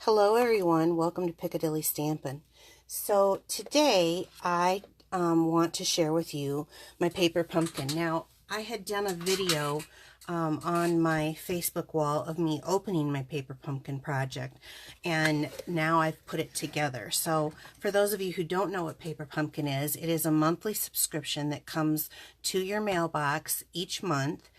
Hello everyone, welcome to Piccadilly Stampin'. So today I want to share with you my paper pumpkin. Now I had done a video on my Facebook wall of me opening my paper pumpkin project, and now I've put it together. So for those of you who don't know what paper pumpkin is, it is a monthly subscription that comes to your mailbox each month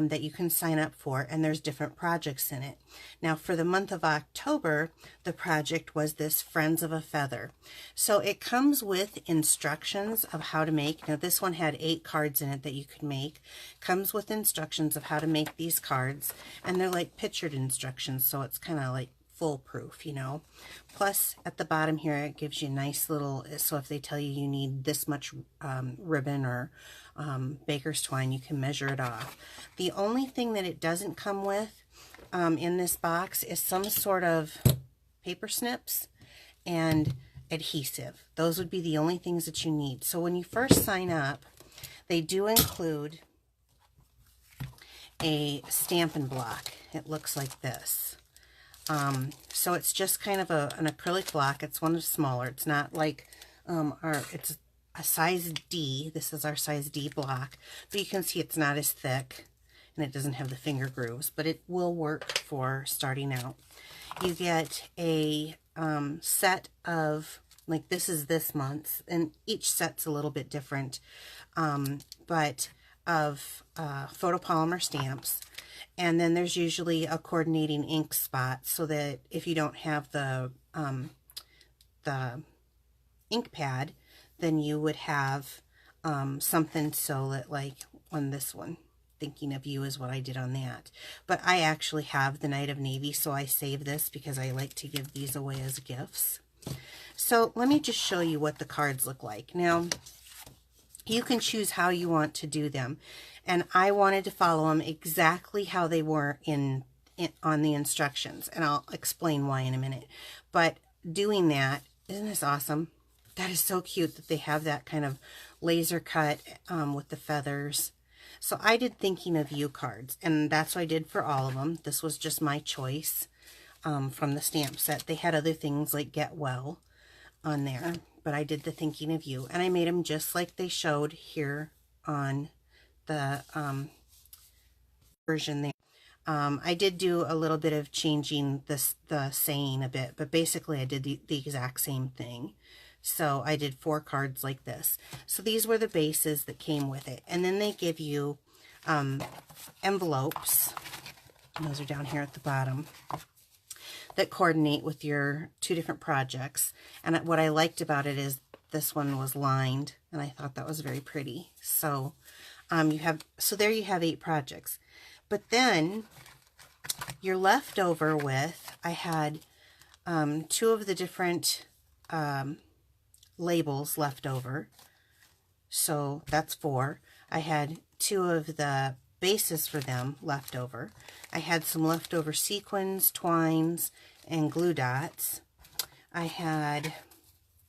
that you can sign up for, and there's different projects in it. Now for the month of October, the project was this Friends of a Feather. So it comes with instructions of how to make. Now this one had 8 cards in it that you could make. Comes with instructions of how to make these cards, and they're like pictured instructions, so it's kind of like foolproof, you know. Plus at the bottom here it gives you a nice little, so if they tell you you need this much ribbon or baker's twine, you can measure it off. The only thing that it doesn't come with in this box is some sort of paper snips and adhesive. Those would be the only things that you need. So when you first sign up, they do include a Stampin' block. It looks like this. So it's just kind of an acrylic block. It's one of smaller. It's not like it's a size D. This is our size D block, but you can see it's not as thick and it doesn't have the finger grooves, but it will work for starting out. You get a set of, like this is this month, and each set's a little bit different, but of photopolymer stamps. And then there's usually a coordinating ink spot, so that if you don't have the ink pad, then you would have something, so that like on this one, Thinking of You is what I did on that. But I actually have the Night of Navy, so I save this because I like to give these away as gifts. So let me just show you what the cards look like. Now, you can choose how you want to do them, and I wanted to follow them exactly how they were on the instructions, and I'll explain why in a minute. But doing that, isn't this awesome? That is so cute that they have that kind of laser cut with the feathers. So I did Thinking of You cards, and that's what I did for all of them. This was just my choice from the stamp set. They had other things like Get Well on there, but I did the Thinking of You, and I made them just like they showed here on the version there. I did do a little bit of changing the saying a bit, but basically I did the exact same thing. So I did 4 cards like this. So these were the bases that came with it. And then they give you envelopes, and those are down here at the bottom, that coordinate with your 2 different projects. And what I liked about it is this one was lined, and I thought that was very pretty. So there you have 8 projects. But then you're left over with, I had 2 of the different labels left over, so that's 4. I had 2 of the bases for them left over. I had some leftover sequins, twines, and glue dots. I had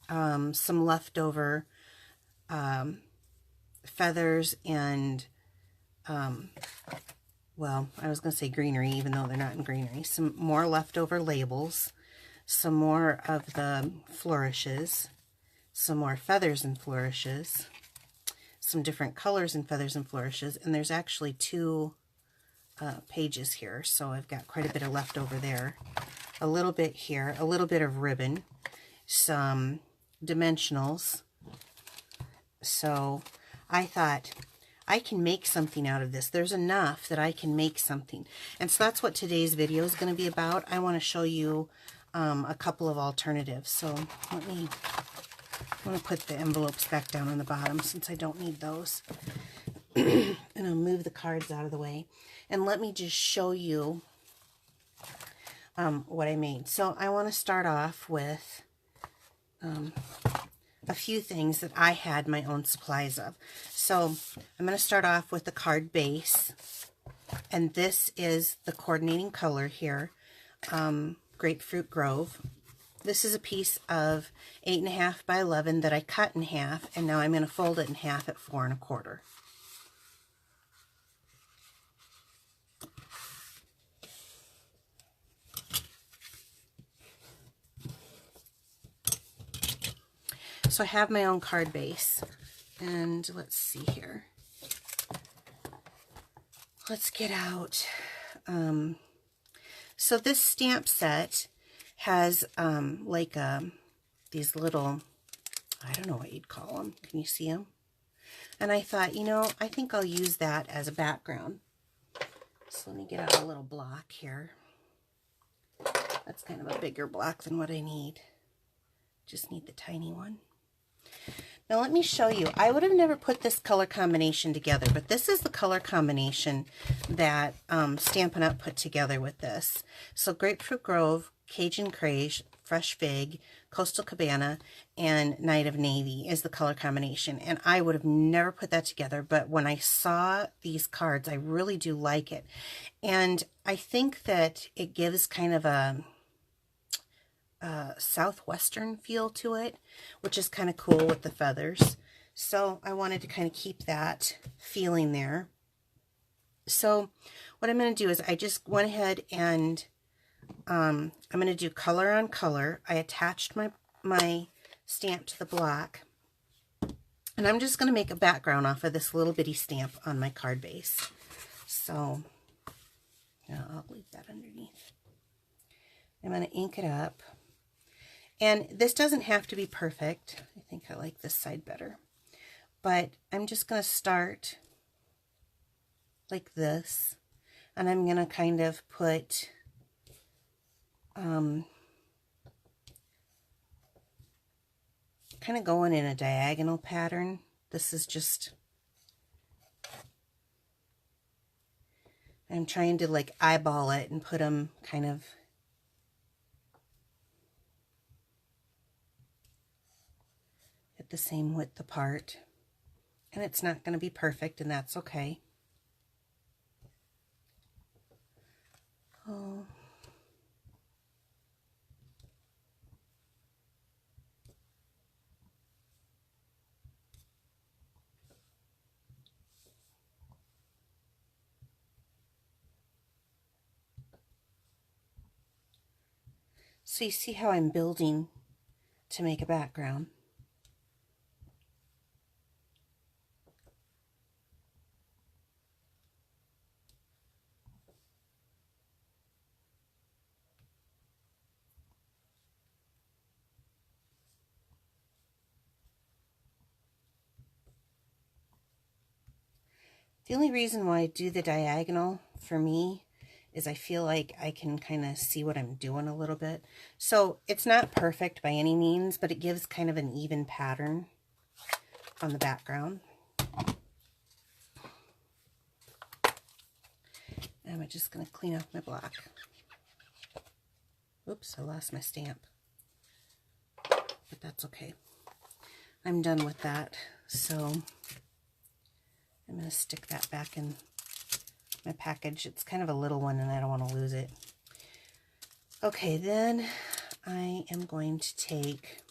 some leftover feathers and well, I was going to say greenery, even though they're not in greenery. Some more leftover labels, some more of the flourishes, some more feathers and flourishes, some different colors in feathers and flourishes, and there's actually 2 pages here, so I've got quite a bit of leftover there. A little bit here, a little bit of ribbon, some dimensionals. So I thought, I can make something out of this. There's enough that I can make something. And so that's what today's video is going to be about. I want to show you a couple of alternatives. So I'm going to put the envelopes back down on the bottom since I don't need those. And I'll move the cards out of the way. And let me just show you what I made. So I want to start off with a few things that I had my own supplies of. So I'm going to start off with the card base, and this is the coordinating color here, Grapefruit Grove. This is a piece of 8.5 by 11 that I cut in half, and now I'm going to fold it in half at 4 1/4. So I have my own card base. And let's see here. Let's get out. So this stamp set has like these little, I don't know what you'd call them. Can you see them? And I thought, you know, I think I'll use that as a background. So let me get out a little block here. That's kind of a bigger block than what I need. Just need the tiny one. Now let me show you. I would have never put this color combination together, but this is the color combination that Stampin' Up! Put together with this. So Grapefruit Grove, Cajun Crage, Fresh Fig, Coastal Cabana, and Night of Navy is the color combination. And I would have never put that together, but when I saw these cards, I really do like it. And I think that it gives kind of a southwestern feel to it, which is kind of cool with the feathers. So I wanted to kind of keep that feeling there. So what I'm going to do is I just went ahead and I'm going to do color on color. I attached my stamp to the block, and I'm just going to make a background off of this little bitty stamp on my card base. So yeah, I'll leave that underneath. I'm going to ink it up. And this doesn't have to be perfect. I think I like this side better. But I'm just going to start like this. And I'm going to kind of put kind of going in a diagonal pattern. This is just, I'm trying to like eyeball it and put them kind of at the same width apart. And it's not going to be perfect, and that's okay. Oh. So you see how I'm building to make a background. The only reason why I do the diagonal for me is I feel like I can kind of see what I'm doing a little bit. So it's not perfect by any means, but it gives kind of an even pattern on the background. And I'm just going to clean off my block. Oops, I lost my stamp. But that's okay. I'm done with that. So I'm going to stick that back in my package. It's kind of a little one and I don't want to lose it. Okay, then I am going to take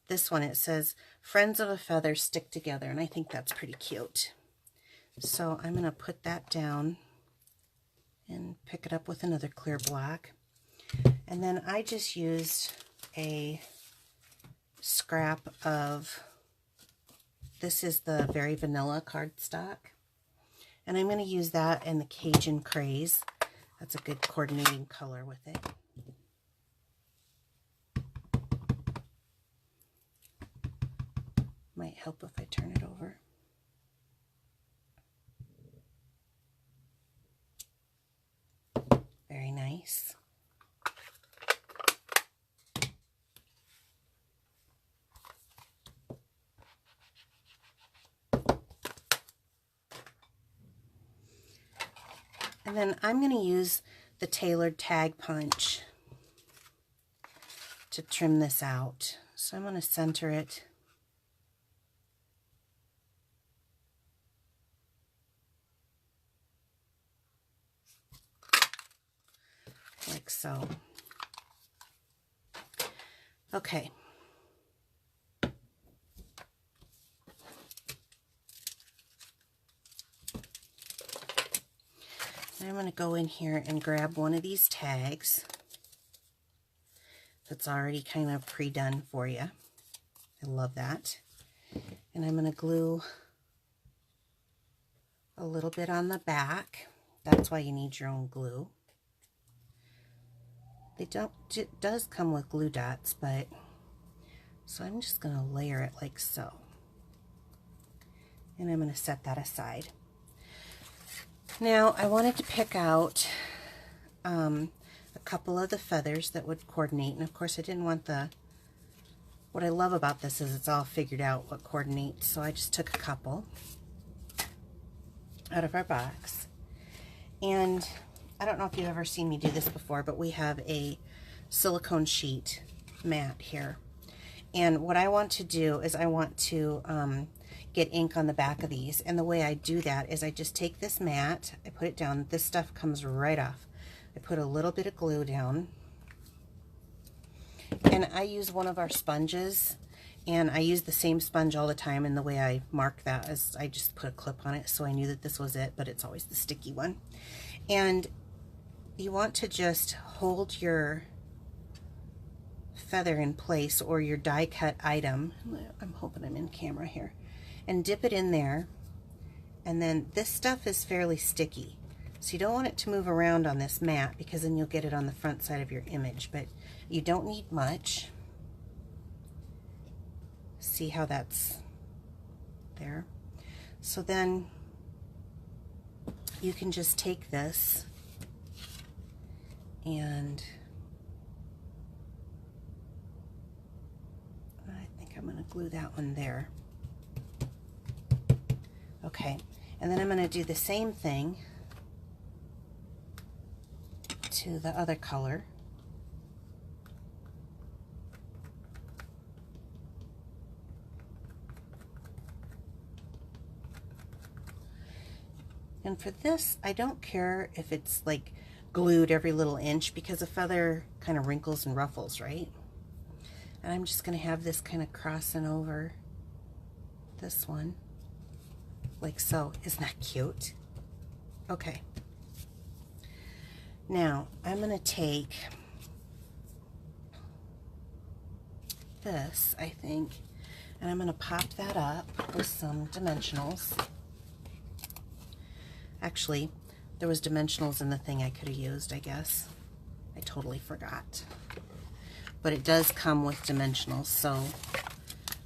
this one. It says, Friends of a Feather Stick Together, and I think that's pretty cute. So I'm going to put that down and pick it up with another clear block. And then I just used a scrap of, this is the Very Vanilla cardstock. And I'm going to use that in the Cajun Craze. That's a good coordinating color with it. Might help if I turn it over. Very nice. And then I'm going to use the tailored tag punch to trim this out. So I'm going to center it like so. Okay. I'm going to go in here and grab one of these tags that's already kind of pre-done for you. I love that. And I'm going to glue a little bit on the back. That's why you need your own glue. It does come with glue dots, but so I'm just going to layer it like so. And I'm going to set that aside. Now I wanted to pick out a couple of the feathers that would coordinate, and of course I didn't want what I love about this is it's all figured out what coordinates, so I just took a couple out of our box. And I don't know if you've ever seen me do this before, but we have a silicone sheet mat here. And what I want to do is I want to get ink on the back of these. And the way I do that is I just take this mat, I put it down, this stuff comes right off. I put a little bit of glue down. And I use one of our sponges, and I use the same sponge all the time, and the way I mark that is I just put a clip on it, so I knew that this was it, but it's always the sticky one. And you want to just hold your feather in place, or your die cut item, I'm hoping I'm in camera here, and dip it in there. And then this stuff is fairly sticky, so you don't want it to move around on this mat, because then you'll get it on the front side of your image. But you don't need much. See how that's there? So then you can just take this and I think I'm going to glue that one there. Okay, and then I'm going to do the same thing to the other color. And for this, I don't care if it's like glued every little inch, because a feather kind of wrinkles and ruffles, right? And I'm just going to have this kind of crossing over this one, like so. Isn't that cute? Okay. Now, I'm going to take this, I think, and I'm going to pop that up with some dimensionals. Actually, there was dimensionals in the thing I could have used, I guess. I totally forgot. But it does come with dimensionals, so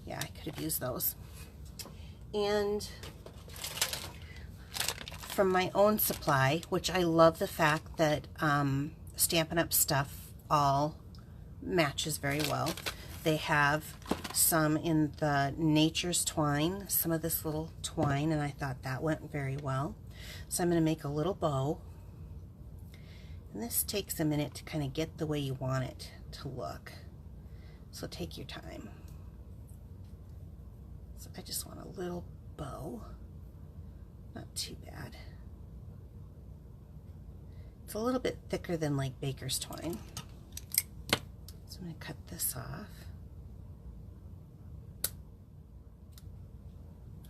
yeah, I could have used those. And from my own supply, which I love the fact that Stampin' Up! Stuff all matches very well. They have some in the Nature's Twine, some of this little twine, and I thought that went very well. So I'm going to make a little bow, and this takes a minute to kind of get the way you want it to look, so take your time. So I just want a little bow, not too bad. It's a little bit thicker than like baker's twine, so I'm going to cut this off.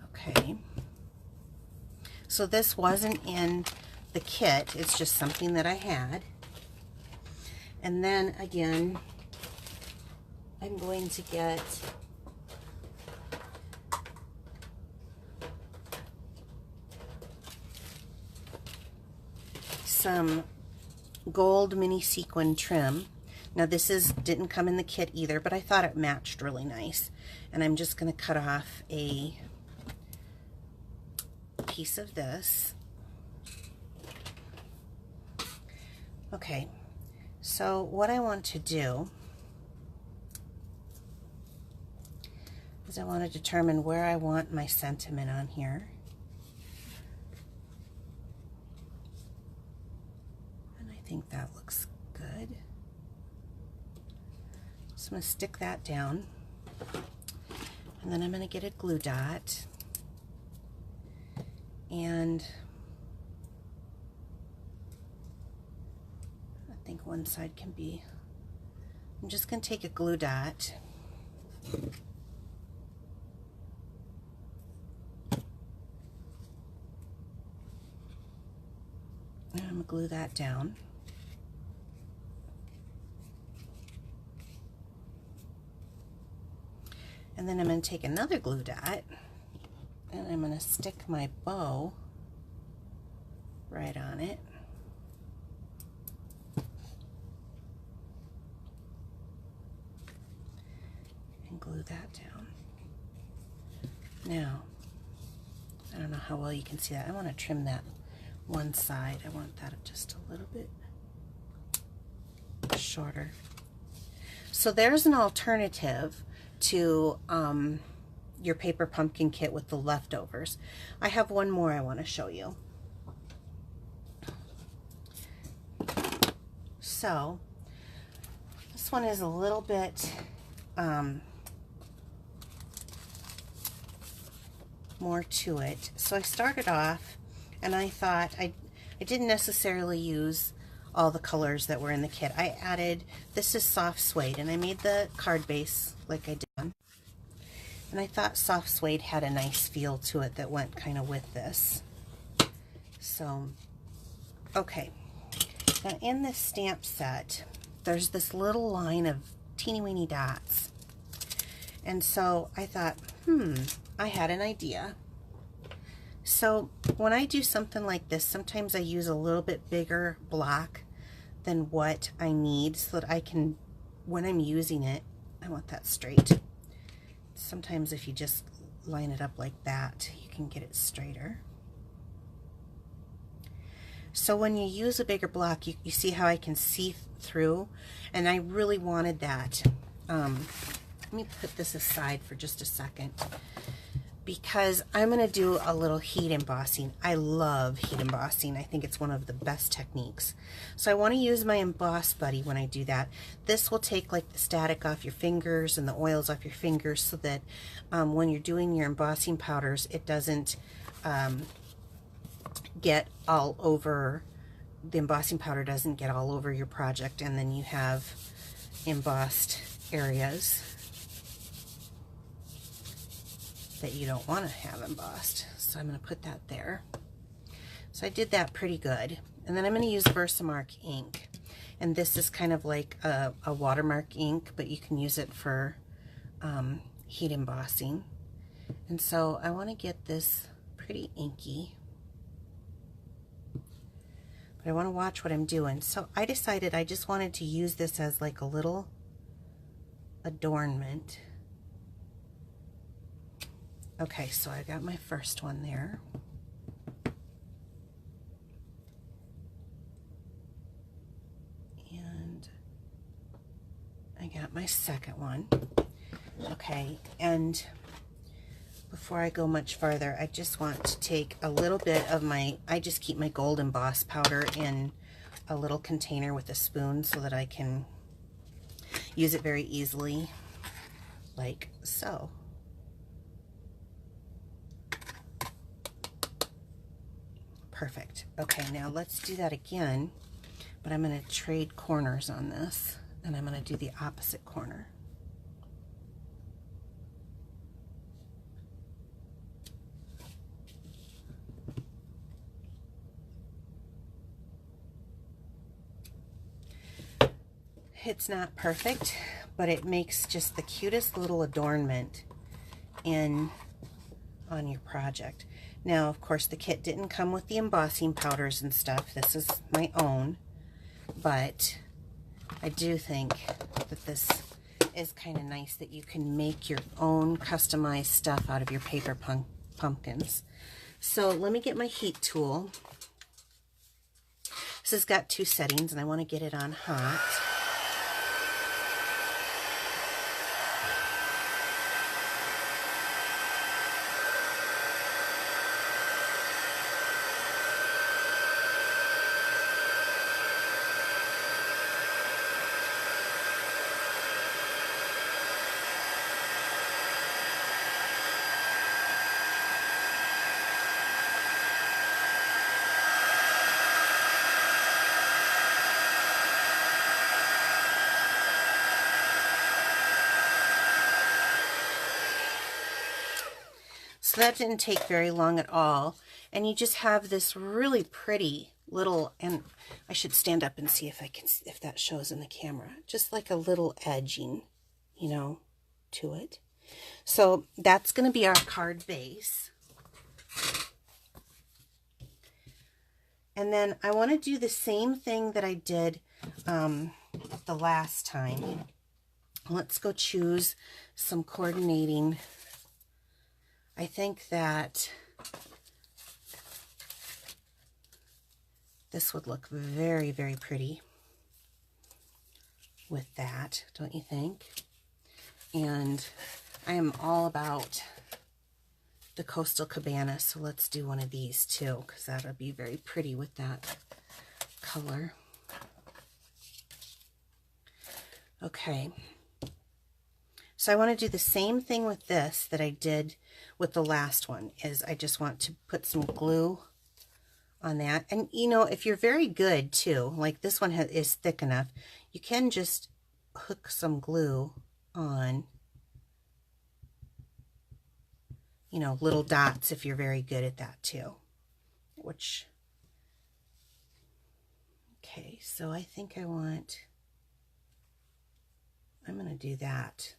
Okay. So this wasn't in the kit, it's just something that I had. And then again, I'm going to get some gold mini sequin trim. Now this didn't come in the kit either, but I thought it matched really nice. And I'm just going to cut off a piece of this. Okay, so what I want to do is I want to determine where I want my sentiment on here. And I think that looks good. So I'm going to stick that down, and then I'm going to get a glue dot. And I think one side can be, I'm just going to take a glue dot and I'm going to glue that down. And then I'm going to take another glue dot and I'm going to stick my bow right on it. And glue that down. Now, I don't know how well you can see that. I want to trim that one side. I want that just a little bit shorter. So there's an alternative to your paper pumpkin kit with the leftovers. I have one more I want to show you. So this one is a little bit more to it. So I started off and I thought I didn't necessarily use all the colors that were in the kit. I added, this is soft suede, and I made the card base like I did. And I thought soft suede had a nice feel to it that went kind of with this. So, okay. Now in this stamp set, there's this little line of teeny weeny dots. And so I thought, I had an idea. So when I do something like this, sometimes I use a little bit bigger block than what I need so that I can, when I'm using it, I want that straight. Sometimes if you just line it up like that, you can get it straighter. So when you use a bigger block, you see how I can see through, and I really wanted that. Let me put this aside for just a second, because I'm going to do a little heat embossing. I love heat embossing. I think it's one of the best techniques. So I want to use my Emboss Buddy when I do that. This will take like the static off your fingers and the oils off your fingers so that when you're doing your embossing powders, it doesn't get all over, the embossing powder doesn't get all over your project, and then you have embossed areas that you don't want to have embossed. So I'm going to put that there. So I did that pretty good. And then I'm going to use Versamark ink. And this is kind of like a watermark ink, but you can use it for heat embossing. And so I want to get this pretty inky. But I want to watch what I'm doing. So I decided I just wanted to use this as like a little adornment. Okay, so I got my first one there. And I got my second one. Okay, and before I go much farther, I just want to take a little bit of my, I just keep my gold emboss powder in a little container with a spoon so that I can use it very easily, like so. Perfect. Okay, now let's do that again, but I'm going to trade corners on this, and I'm going to do the opposite corner. It's not perfect, but it makes just the cutest little adornment on your project. Now, of course, the kit didn't come with the embossing powders and stuff. This is my own, but I do think that this is kind of nice that you can make your own customized stuff out of your paper pumpkins. So let me get my heat tool. This has got 2 settings, and I want to get it on hot. So that didn't take very long at all. And you just have this really pretty little, and I should stand up and see if I can, if that shows in the camera, just like a little edging, you know, to it. So that's going to be our card base. And then I want to do the same thing that I did the last time. Let's go choose some coordinating. I think that this would look very, very pretty with that, don't you think? And I am all about the Coastal Cabana, so let's do one of these too, because that would be very pretty with that color. Okay, so I want to do the same thing with this that I did with the last one, is I just want to put some glue on that. And you know, if you're very good too, like this one is thick enough, you can just hook some glue on, you know, little dots if you're very good at that too. Which, okay, so I think I'm going to do that.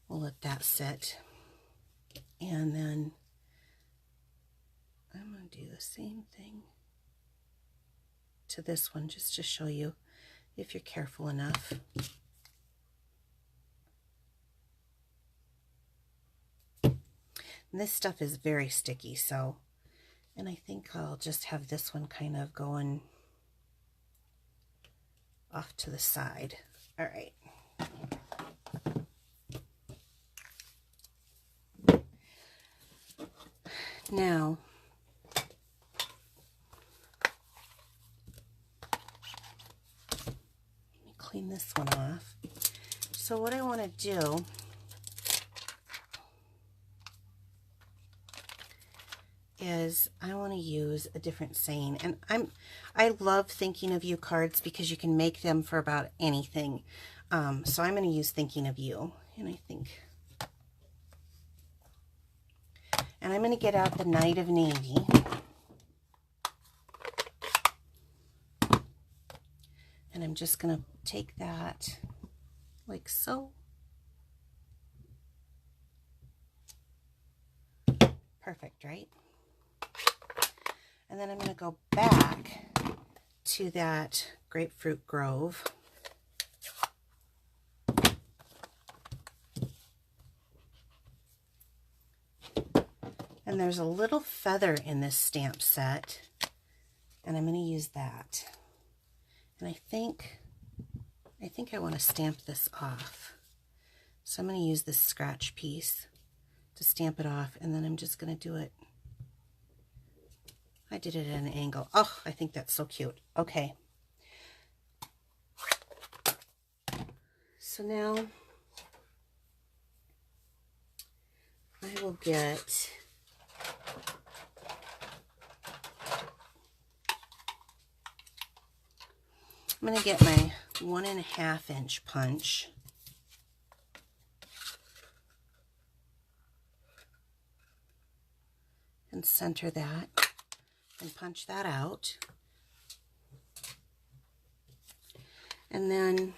We'll let that sit. And then I'm going to do the same thing to this one, just to show you if you're careful enough. And this stuff is very sticky, so, and I think I'll just have this one kind of going off to the side. All right. Now, let me clean this one off. So what I want to do is I want to use a different saying, and I love thinking of you cards because you can make them for about anything. So I'm going to use thinking of you, and I think, and I'm going to get out the Knight of Navy. And I'm just going to take that like so. Perfect, right? And then I'm going to go back to that Grapefruit Grove. And there's a little feather in this stamp set, and I'm going to use that. And I think I want to stamp this off. So I'm going to use this scratch piece to stamp it off, and then I'm just going to do it. I did it at an angle. Oh, I think that's so cute. Okay. So now I will get I'm going to get my 1.5 inch punch. And center that and punch that out. And then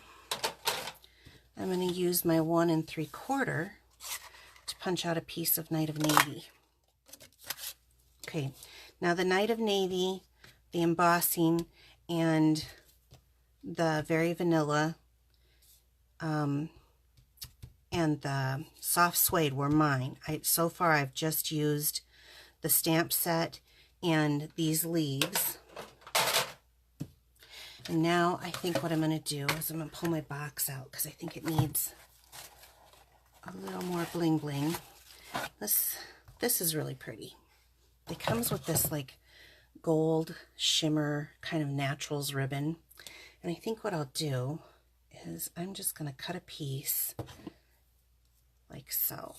I'm going to use my 1 3/4 to punch out a piece of Knight of Navy. Okay, now the Knight of Navy, the embossing, and the Very Vanilla and the soft suede were mine. So far I've just used the stamp set and these leaves. And now I think what I'm going to do is I'm going to pull my box out because I think it needs a little more bling bling. This is really pretty. It comes with this like gold shimmer kind of naturals ribbon. And I think what I'll do is I'm just going to cut a piece like so.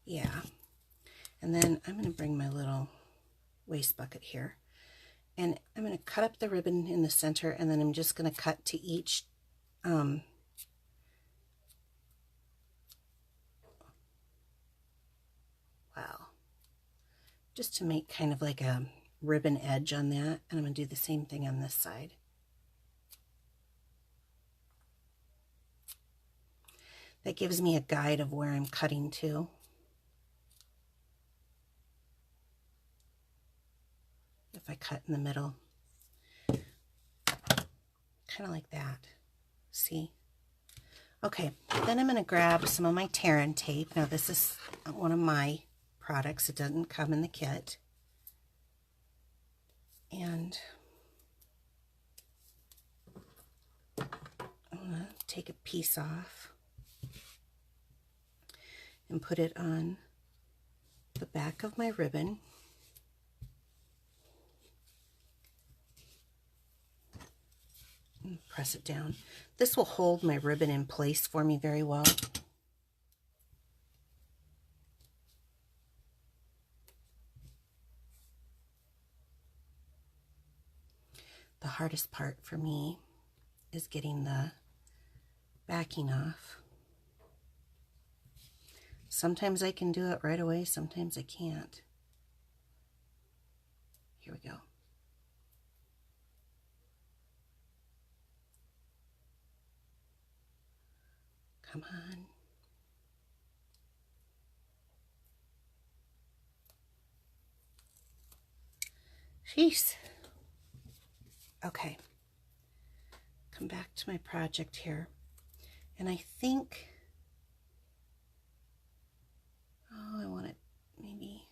Yeah. And then I'm going to bring my little waste bucket here. And I'm going to cut up the ribbon in the center, and then I'm just going to cut to each wow. Just to make kind of like a ribbon edge on that. And I'm going to do the same thing on this side. That gives me a guide of where I'm cutting to. If I cut in the middle, kind of like that. See? Okay, then I'm going to grab some of my Terran tape. Now this is one of my products. It doesn't come in the kit. And I'm going to take a piece off and put it on the back of my ribbon. And press it down. This will hold my ribbon in place for me very well. The hardest part for me is getting the backing off. Sometimes I can do it right away, sometimes I can't. Here we go. Come on. Jeez. Okay. Come back to my project here. And I think, oh, I want it maybe,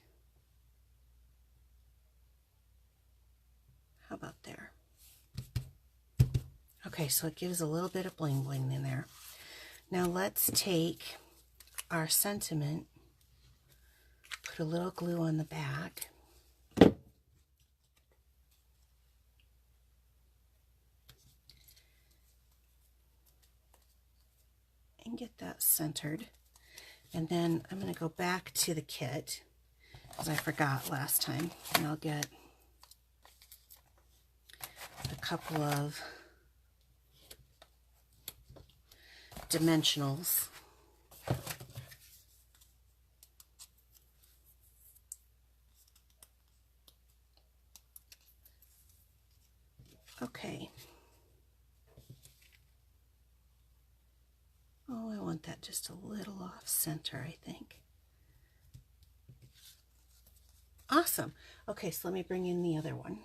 how about there? Okay, so it gives a little bit of bling bling in there. Now let's take our sentiment, put a little glue on the back. And get that centered. And then I'm going to go back to the kit, because I forgot last time. And I'll get a couple of dimensionals. Okay. Oh, I want that just a little off center, I think. Awesome. Okay, so let me bring in the other one.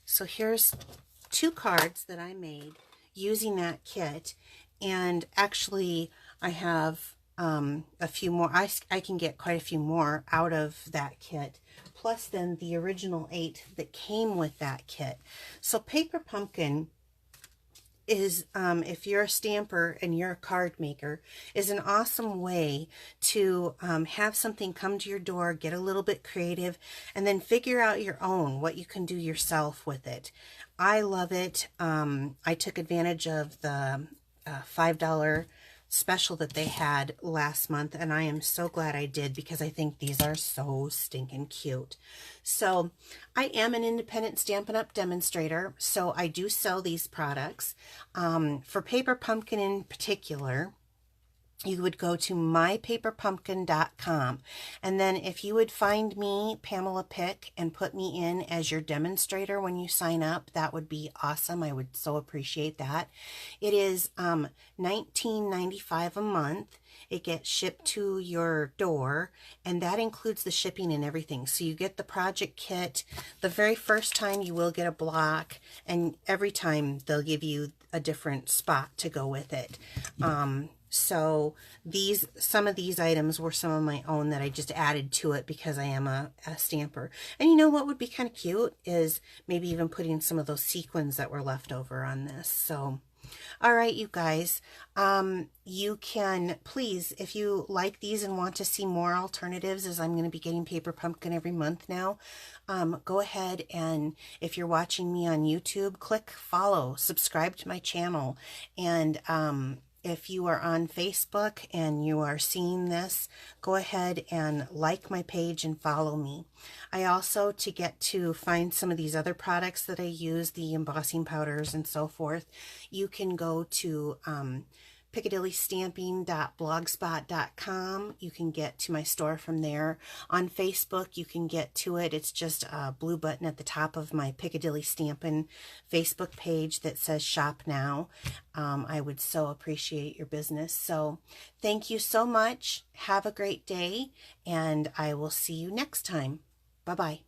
So here's 2 cards that I made using that kit. And actually, I have a few more. I can get quite a few more out of that kit. Plus then the original 8 that came with that kit. So Paper Pumpkin is, if you're a stamper and you're a card maker, is an awesome way to have something come to your door, get a little bit creative, and then figure out your own, what you can do yourself with it. I love it. I took advantage of the $5 special that they had last month, and I am so glad I did, because I think these are so stinking cute. So I am an independent Stampin' Up! Demonstrator, so I do sell these products. For Paper Pumpkin in particular, you would go to mypaperpumpkin.com, and then if you would find me, Pamela Pick, and put me in as your demonstrator when you sign up, that would be awesome. I would so appreciate that. It is $19.95 a month. It gets shipped to your door, and that includes the shipping and everything. So you get the project kit. The very first time you will get a block, and every time they'll give you a different spot to go with it. So some of these items were some of my own that I just added to it because I am a stamper. And you know what would be kind of cute is maybe even putting some of those sequins that were left over on this. So, all right, you guys, you can please, if you like these and want to see more alternatives, as I'm going to be getting Paper Pumpkin every month now, go ahead, and if you're watching me on YouTube, click follow, subscribe to my channel, and if you are on Facebook and you are seeing this, go ahead and like my page and follow me. I also, to get to find some of these other products that I use, the embossing powders and so forth, you can go to piccadillystamping.blogspot.com. You can get to my store from there. On Facebook, you can get to it. It's just a blue button at the top of my Piccadilly Stampin' Facebook page that says Shop Now. I would so appreciate your business. So thank you so much. Have a great day, and I will see you next time. Bye-bye.